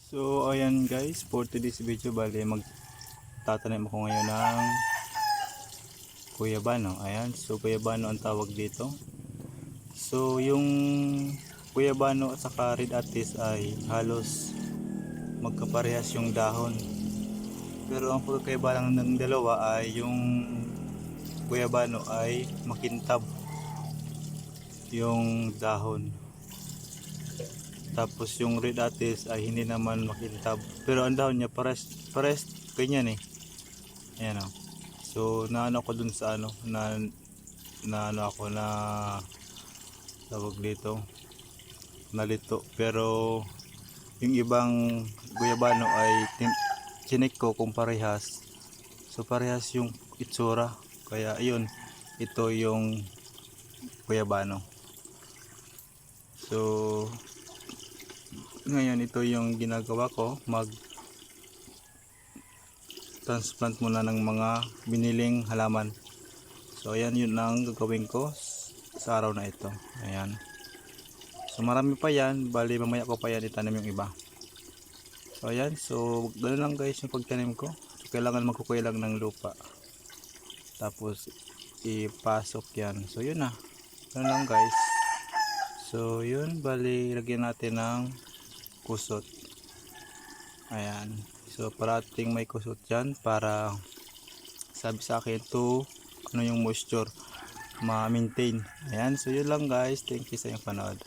So ayan guys, for today's video bali magtatanim ako ngayon ng guyabano. Ayan, so guyabano ang tawag dito. So yung guyabano at saka red atis ay halos magkaparehas yung dahon. Pero ang pagkakaiba lang ng dalawa ay yung guyabano ay makintab yung dahon. Tapos yung red atis ay hindi naman makintab. Pero ang dahon niya pares ganyan eh. Ayan o. So naano ako dun sa ano na ano ako na tawag dito nalito. Pero yung ibang guyabano ay chinek ko kung parehas. So parehas yung itsura. Kaya ayun, ito yung guyabano. So ngayon ito yung ginagawa ko, mag transplant muna ng mga biniling halaman. So ayan, yun ang gagawin ko sa araw na ito. Ayan, so marami pa yan, bali mamaya ko pa yan itanim yung iba. So ayan, so ganoon lang guys yung pagtanim ko. So kailangan magkukuha lang ng lupa, tapos ipasok yan. So yun na, ganoon lang guys. So yun, bali lagyan natin ng kusot. Ayan, so parating may kusot dyan para sabi sa akin to ano yung moisture ma-maintain. Ayan, so yun lang guys, thank you sa inyong panood.